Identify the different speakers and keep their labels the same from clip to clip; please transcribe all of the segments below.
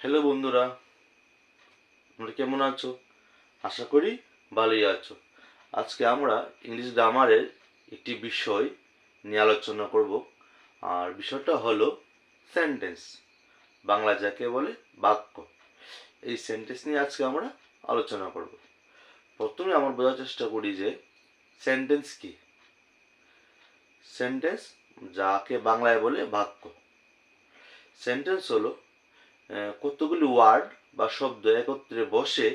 Speaker 1: Hello বন্ধুরা, তোমরা কেমন আছো? আশা করি ভালোই আছো। আজকে আমরা ইংলিশ গ্রামারের একটি বিষয় নিয়ে আলোচনা করব। আর বিষয়টা হলো সেন্টেন্স, বাংলা যাকে বলে বাক্য। এই সেন্টেন্স নিয়ে আজকে আমরা আলোচনা করব। প্রথমে আমরা বোঝার চেষ্টা করি যে সেন্টেন্স কি। সেন্টেন্স যাকে বাংলায় বলে বাক্য। সেন্টেন্স হলো কতগুলি ওয়ার্ড বা শব্দ একত্রে বসে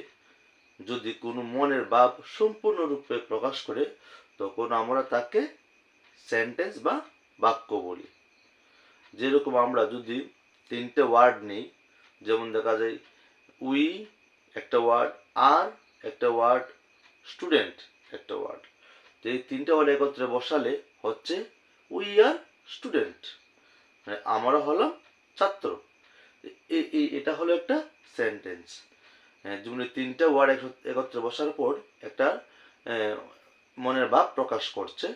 Speaker 1: যদি কোনো মনের ভাব সম্পূর্ণরূপে প্রকাশ করে, তখন আমরা তাকে সেন্টেন্স বা বাক্য বলি। যেরকম আমরা যদি তিনটে ওয়ার্ড নিই, যেমন দেখা যায় উই একটা ওয়ার্ড, আর একটা ওয়ার্ড, স্টুডেন্ট একটা ওয়ার্ড। তো এই তিনটে ওয়ার্ড একত্রে বসালে হচ্ছে উই আর স্টুডেন্ট, মানে আমরা হলাম ছাত্র। এটা হলো একটা সেন্টেন্স। যেমন তিনটা ওয়ার্ড একত্রে বসার পর একটা মনের ভাব প্রকাশ করছে,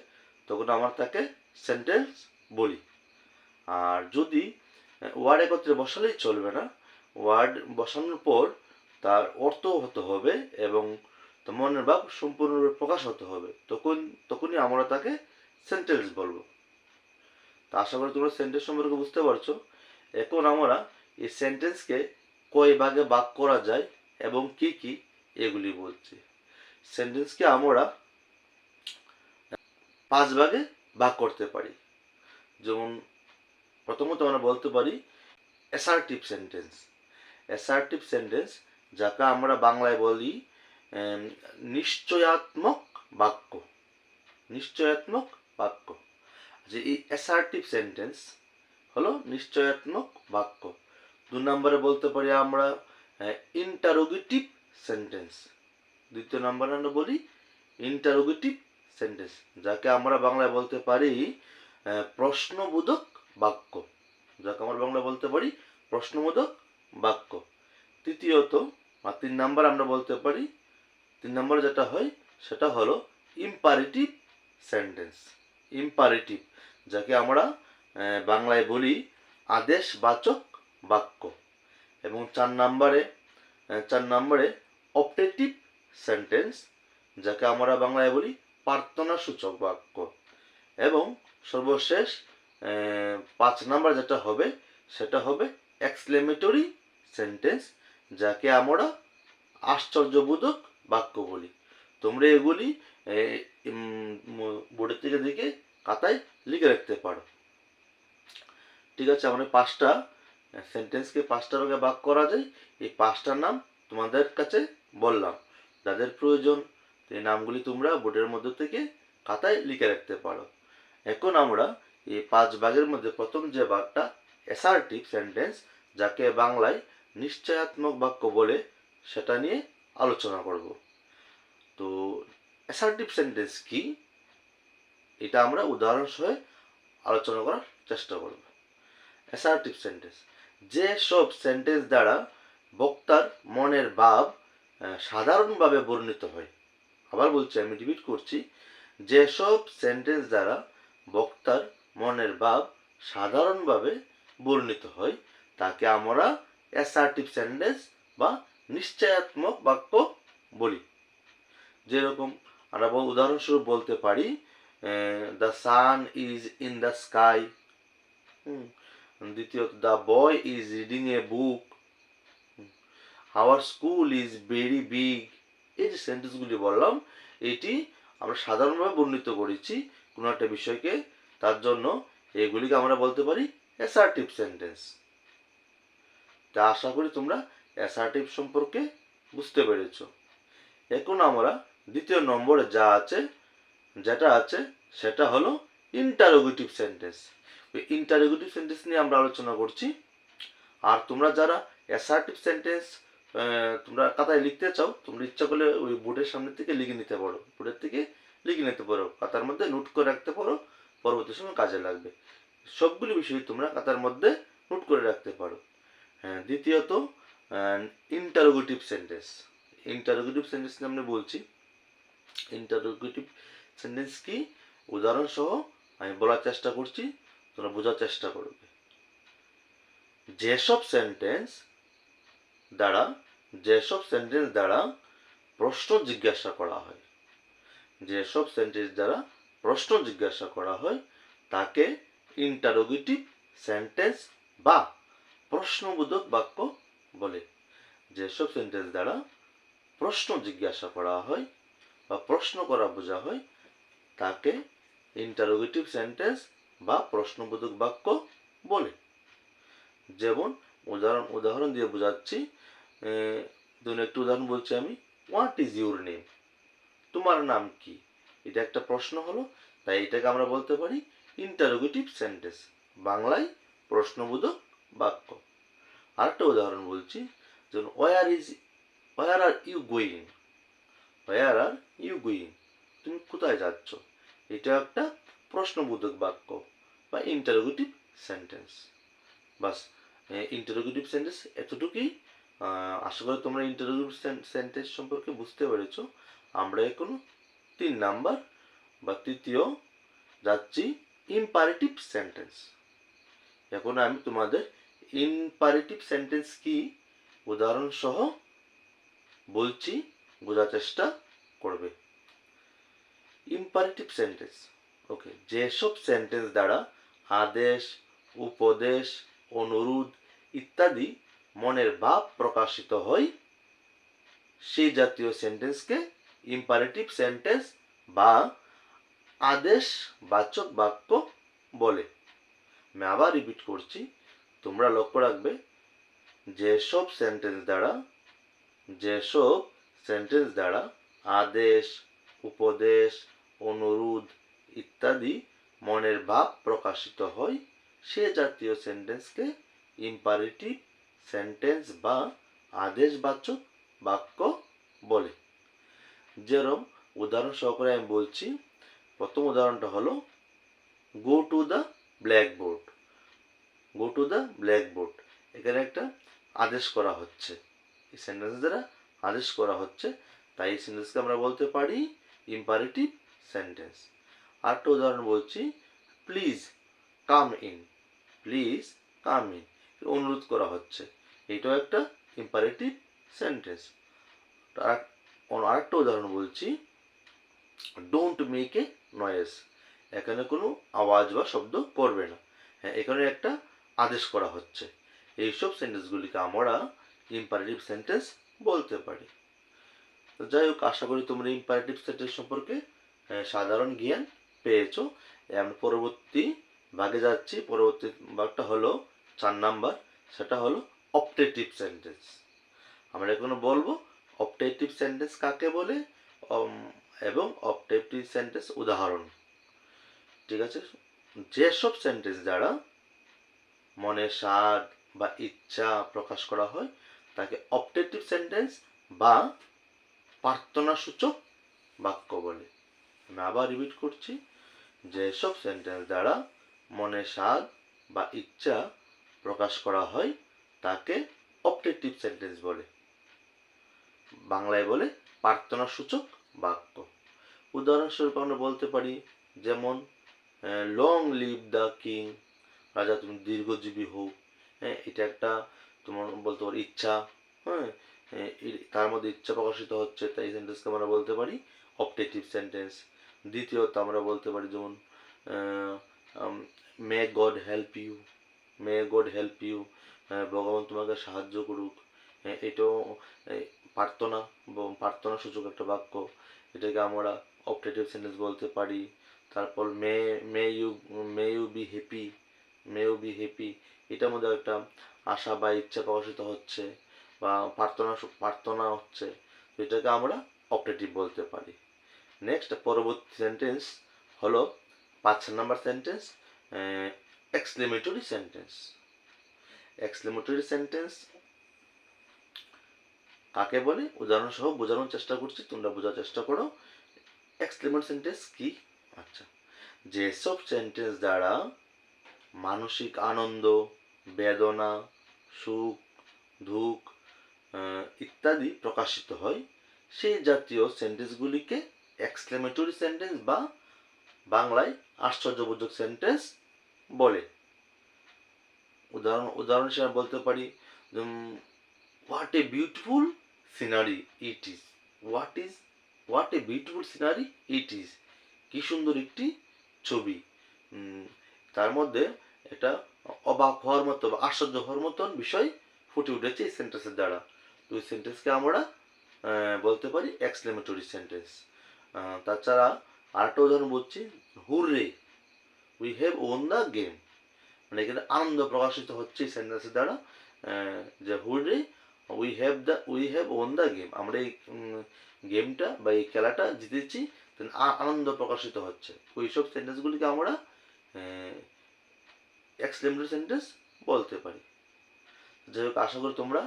Speaker 1: তখন আমরা তাকে সেন্টেন্স বলি। আর যদি ওয়ার্ড একত্রে বসালেই চলবে না, ওয়ার্ড বসানোর পর তার অর্থ হতে হবে এবং মনের ভাব সম্পূর্ণরূপে প্রকাশ হতে হবে, তখনই আমরা তাকে সেন্টেন্স বলবো। তা আশা করি তোমরা সেন্টেন্স সম্পর্কে বুঝতে পারছো। এখন আমরা এই সেন্টেন্সকে কয় ভাগে ভাগ করা যায় এবং কি কি এগুলি বলছি। সেন্টেন্সকে আমরা 5 ভাগে ভাগ করতে পারি। যেমন প্রথমত আমরা বলতে পারি অ্যাসার্টিভ সেন্টেন্স। অ্যাসার্টিভ সেন্টেন্স যাকে আমরা বাংলায় বলি নিশ্চয়াত্মক বাক্য। নিশ্চয়াত্মক বাক্য, যে এই অ্যাসার্টিভ সেন্টেন্স হলো নিশ্চয়াত্মক বাক্য। 2 নম্বরে বলতে পারি আমরা ইন্টারোগেটিভ সেন্টেন্স। দ্বিতীয় নম্বরে আমরা বলি ইন্টারোগেটিভ সেন্টেন্স, যাকে আমরা বাংলায় বলতে পারি প্রশ্নবোধক বাক্য। যাকে আমরা বাংলায় বলতে পারি প্রশ্নবোধক বাক্য। তৃতীয়ত বা 3 নম্বর আমরা বলতে পারি, 3 নম্বরে যেটা হয় সেটা হলো ইম্পারেটিভ সেন্টেন্স। ইম্পারেটিভ, যাকে আমরা বাংলায় বলি আদেশবাচক বাক্য। এবং 4 নম্বরে অপটেটিভ সেন্টেন্স, যাকে আমরা বাংলায় বলি প্রার্থনাসূচক বাক্য। এবং সর্বশেষ 5 নম্বর যেটা হবে সেটা হবে এক্সক্লেমেটরি সেন্টেন্স, যাকে আমরা আশ্চর্যবোধক বাক্য বলি। তোমরা এগুলি বোর্ডের থেকে দেখে খাতায় লিখে রাখতে পারো। ঠিক আছে, আমরা 5টা সেন্টেন্সকে 5টা ভাগে ভাগ করা যায়। এই 5টার নাম তোমাদের কাছে বললাম। যাদের প্রয়োজন এই নামগুলি তোমরা বোর্ডের মধ্যে থেকে খাতায় লিখে রাখতে পারো। এখন আমরা এই 5 ভাগের মধ্যে প্রথম যে ভাগটা অ্যাসার্টিভ সেন্টেন্স, যাকে বাংলায় নিশ্চয়াত্মক বাক্য বলে, সেটা নিয়ে আলোচনা করব। তো অ্যাসার্টিভ সেন্টেন্স কি, এটা আমরা উদাহরণ সহ আলোচনা করার চেষ্টা করব। অ্যাসার্টিভ সেন্টেন্স যে সব সেন্টেন্স দ্বারা বক্তার মনের ভাব সাধারণভাবে বর্ণিত হয়। আবার বলছি, আমি রিপিট করছি, যেসব সেন্টেন্স দ্বারা বক্তার মনের ভাব সাধারণভাবে বর্ণিত হয় তাকে আমরা অ্যাসার্টিভ সেন্টেন্স বা নিশ্চয়াত্মক বাক্য বলি। যেরকম আমরা উদাহরণস্বরূপ বলতে পারি the sun is in the sky. দ্বিতীয়ত the boy is reading a book, our school is very big. এই যে সেন্টেন্সগুলি বললাম, এটি আমরা সাধারণভাবে বর্ণিত করেছি কোনো একটা বিষয়কে, তার জন্য এগুলিকে আমরা বলতে পারি অ্যাসার্টিভ সেন্টেন্স। তা আশা করি তোমরা অ্যাসার্টিভ সম্পর্কে বুঝতে পেরেছ। এখন আমরা দ্বিতীয় নম্বরে যেটা আছে সেটা হলো ইন্টারোগেটিভ সেন্টেন্স। ওই ইন্টারোগেটিভ সেন্টেন্স নিয়ে আমরা আলোচনা করছি। আর তোমরা যারা অ্যাসার্টিভ সেন্টেন্স তোমরা খাতায় লিখতে চাও, তোমরা ইচ্ছা করলে ওই বোর্ডের সামনে থেকে লিখে নিতে পারো, বোর্ডের থেকে লিখে নিতে পারো, খাতার মধ্যে নোট করে রাখতে পারো, পরবর্তী সময় কাজে লাগবে। সবগুলি বিষয় তোমরা খাতার মধ্যে নোট করে রাখতে পারো। দ্বিতীয়ত ইন্টারোগেটিভ সেন্টেন্স। ইন্টারোগেটিভ সেন্টেন্স নিয়ে আমরা বলছি। ইন্টারোগেটিভ সেন্টেন্স কি, উদাহরণ সহ আমি বলার চেষ্টা করছি, তোমরা বোঝার চেষ্টা করবে। যেসব সেন্টেন্স দ্বারা যেসব সেন্টেন্স দ্বারা প্রশ্ন জিজ্ঞাসা করা হয়, যেসব সেন্টেন্স দ্বারা প্রশ্ন জিজ্ঞাসা করা হয় তাকে ইন্টারোগেটিভ সেন্টেন্স বা প্রশ্নবোধক বাক্য বলে। যেসব সেন্টেন্স দ্বারা প্রশ্ন জিজ্ঞাসা করা হয় বা প্রশ্ন করা বোঝা হয় তাকে ইন্টারোগেটিভ সেন্টেন্স বা প্রশ্নবোধক বাক্য বলে। যেমন উদাহরণ দিয়ে বোঝাচ্ছি। ধরুন একটু উদাহরণ বলছি আমি, হোয়াট ইজ ইউর নেম, তোমার নাম কি? এটা একটা প্রশ্ন হলো, তাই এটাকে আমরা বলতে পারি ইন্টারোগেটিভ সেন্টেন্স, বাংলায় প্রশ্নবোধক বাক্য। আরেকটা উদাহরণ বলছি, যেমন where are you going, where are you going, তুমি কোথায় যাচ্ছ? এটা একটা প্রশ্নবোধক বাক্য বা ইন্টারোগেটিভ সেন্টেন্স। বাস, ইন্টারোগেটিভ সেন্টেন্স এতটুকুই। আশা করি তোমরা ইন্টারোগেটিভ সেন্টেন্স সম্পর্কে বুঝতে পেরেছ। আমরা এখন 3 নাম্বার বা তৃতীয় যাচ্ছি, ইম্পারেটিভ সেন্টেন্স। এখন আমি তোমাদের ইম্পারেটিভ সেন্টেন্স কি উদাহরণ সহ বলছি, বোঝার চেষ্টা করবে। ইম্পারেটিভ সেন্টেন্স, ওকে, যেসব সেন্টেন্স দ্বারা আদেশ, উপদেশ, অনুরোধ ইত্যাদি মনের ভাব প্রকাশিত হয় সেই জাতীয় সেন্টেন্সকে ইম্পারেটিভ সেন্টেন্স বা আদেশবাচক বাক্য বলে। আমি আবার রিপিট করছি, তোমরা লক্ষ্য রাখবে, যেসব সেন্টেন্স দ্বারা আদেশ, উপদেশ, অনুরোধ ইত্যাদি মনের ভাব প্রকাশিত হয় সে জাতীয় সেন্টেন্সকে ইম্পারেটিভ সেন্টেন্স বা আদেশবাচক বাক্য বলে। যেরকম উদাহরণ সহকারে আমি বলছি, প্রথম উদাহরণটা হলো go to the blackboard. Go to the blackboard, এখানে একটা আদেশ করা হচ্ছে, এই সেন্টেন্স দ্বারা আদেশ করা হচ্ছে, তাই এই সেন্টেন্সকে আমরা বলতে পারি ইম্পারেটিভ সেন্টেন্স। আরেকটা উদাহরণ বলছি, please come in, please come in, অনুরোধ করা হচ্ছে, এটাও একটা ইম্পারেটিভ সেন্টেন্স। আরেকটা উদাহরণ বলছি, ডোন্ট মেক এ নয়েজ, এখানে কোনো আওয়াজ বা শব্দ করবে না, হ্যাঁ, এখানে একটা আদেশ করা হচ্ছে। এইসব সেন্টেন্সগুলিকে আমরা ইম্পারেটিভ সেন্টেন্স বলতে পারি। তো যাই হোক, আশা করি তোমরা ইম্পারেটিভ সেন্টেন্স সম্পর্কে সাধারণ জ্ঞান পেয়েছো। আমরা পরবর্তী ভাগে যাচ্ছি। পরবর্তী ভাগটা হলো 4 নাম্বার, সেটা হলো অপটেটিভ সেন্টেন্স। আমরা এখন বলবো অপটেটিভ সেন্টেন্স কাকে বলে এবং অপটেটিভ সেন্টেন্স উদাহরণ। ঠিক আছে, যেসব সেন্টেন্স দ্বারা মনের স্বাদ বা ইচ্ছা প্রকাশ করা হয় তাকে অপটেটিভ সেন্টেন্স বা প্রার্থনাসূচক বাক্য বলে। আমি আবার রিপিট করছি, যেসব সেন্টেন্স দ্বারা মনের স্বাদ বা ইচ্ছা প্রকাশ করা হয় তাকে অপটেটিভ সেন্টেন্স বলে, বাংলায় বলে প্রার্থনাসূচক বাক্য। উদাহরণস্বরূপ আমরা বলতে পারি, যেমন লং লিভ দ্য কিং, রাজা তুমি দীর্ঘজীবী হও, হ্যাঁ, এটা একটা তোমার বলতে পারি ইচ্ছা, হ্যাঁ, তার মধ্যে ইচ্ছা প্রকাশিত হচ্ছে, তাই এই সেন্টেন্সকে আমরা বলতে পারি অপটেটিভ সেন্টেন্স। দ্বিতীয়ত আমরা বলতে পারি, যেমন may God help you, may God help you, ভগবান তোমাকে সাহায্য করুক, এটাও প্রার্থনা সূচক একটা বাক্য, এটাকে আমরা অপটেটিভ সেন্টেন্স বলতে পারি। তারপর may you be happy, may you be happy, এটার মধ্যে একটা আশা বা ইচ্ছা প্রকাশিত হচ্ছে বা প্রার্থনা হচ্ছে, এটাকে আমরা অপটেটিভ বলতে পারি। নেক্সট পরবর্তী সেন্টেন্স হলো 5 number sentence, exclamatory sentence. Exclamatory sentence কাকে বলে উদাহরণ সহ বোঝানোর চেষ্টা করছি, তোমরা বোঝার চেষ্টা করো। এক্সক্লেমেটরি সেন্টেন্স কি? আচ্ছা, যেসব সেন্টেন্স দ্বারা মানসিক আনন্দ, বেদনা, সুখ, দুঃখ ইত্যাদি প্রকাশিত হয় সেই জাতীয় সেন্টেন্সগুলিকে এক্সক্লেমেটরি সেন্টেন্স বা বাংলায় আশ্চর্যবোধক সেন্টেন্স বলে। উদাহরণ হিসেবে বলতে পারি, what a beautiful scenery it is. What a beautiful scenery it is. কি সুন্দর একটি ছবি। তার মধ্যে একটা অবাক হওয়ার মতো বা আশ্চর্য হওয়ার মতন বিষয় ফুটে উঠেছে এই সেন্টেন্সের দ্বারা। তো এই সেন্টেন্সকে আমরা বলতে পারি এক্সক্লেমেটরি সেন্টেন্স। তাছাড়া আরেকটা উদাহরণ বলছি, hurray we have won the game. মানে এখানে আনন্দ প্রকাশিত হচ্ছে এই সেন্টেন্সের দ্বারা, যে hurray we have won the game, আমরা এই গেমটা বা এই খেলাটা জিতেছি, আনন্দ প্রকাশিত হচ্ছে। ওইসব সেন্টেন্সগুলিকে আমরা এক্সক্লেমেটরি সেন্টেন্স বলতে পারি। যাই হোক, আশা করি তোমরা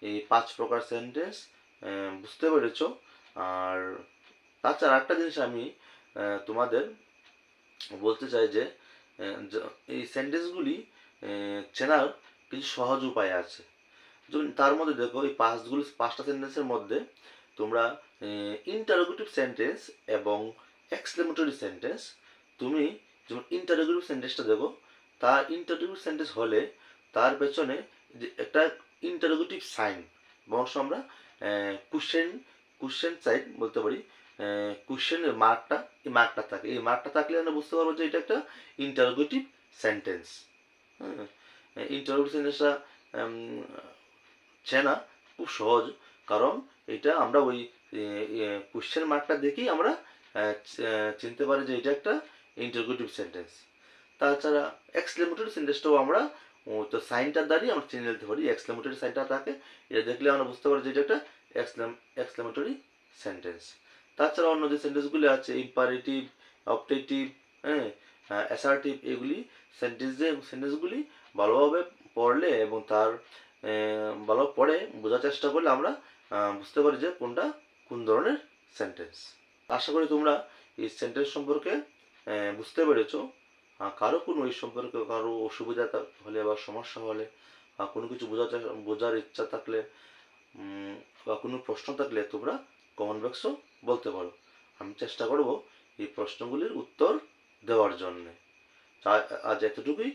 Speaker 1: এই 5 প্রকার সেন্টেন্স বুঝতে পেরেছ। আর তাছাড়া একটা জিনিস আমি তোমাদের বলতে চাই যে এই সেন্টেন্সগুলি চেনার কিছু সহজ উপায় আছে। যেমন তার মধ্যে দেখো, এই 5টা সেন্টেন্সের মধ্যে তোমরা ইন্টারোগেটিভ সেন্টেন্স এবং এক্সক্লেমেটরি সেন্টেন্স, তুমি যেমন ইন্টারোগেটিভ সেন্টেন্সটা দেখো, তার ইন্টারোগেটিভ সেন্টেন্স হলে তার পেছনে যে একটা ইন্টারোগেটিভ সাইন, বংশ আমরা কোশ্চেন সাইন বলতে পারি, কোশ্চেনের মার্কটা, এই মার্কটা থাকে, এই মার্কটা থাকলে আমরা বুঝতে পারবো যে এটা একটা ইন্টারোগেটিভ সেন্টেন্স। হ্যাঁ, ইন্টারোগেটিভ সেন্টেন্সটা চেনা খুব সহজ, কারণ এটা আমরা ওই কোশ্চেন মার্কটা দেখেই আমরা চিনতে পারি যে এটা একটা ইন্টারোগেটিভ সেন্টেন্স। তাছাড়া এক্সক্লেমেটরি সেন্টেন্সটাও আমরা তো সাইনটার দ্বারাই আমরা চিনে নিতে পারি, এক্সক্লেমেটরি সাইনটা থাকে, এটা দেখলে আমরা বুঝতে পারি যে এটা একটা এক্সক্লেমেটরি সেন্টেন্স। তাছাড়া অন্য যে সেন্টেন্সগুলি আছে, ইম্পারেটিভ, অপটেটিভ, অ্যাসার্টিভ, এগুলি সেন্টেন্সগুলি ভালোভাবে পড়লে এবং তার ভালো পড়ে বোঝার চেষ্টা করলে আমরা বুঝতে পারি যে কোনটা কোন ধরনের সেন্টেন্স। আশা করি তোমরা এই সেন্টেন্স সম্পর্কে বুঝতে পেরেছো। কারো কোনো এই সম্পর্কে কারো অসুবিধা হলে বা সমস্যা হলে বা কোনো কিছু বোঝার ইচ্ছা থাকলে বা কোনো প্রশ্ন থাকলে তোমরা কমেন্ট বক্সে বলতে পারো। আমি চেষ্টা করব এই প্রশ্নগুলির উত্তর দেওয়ার জন্যে। আজ এতটুকুই।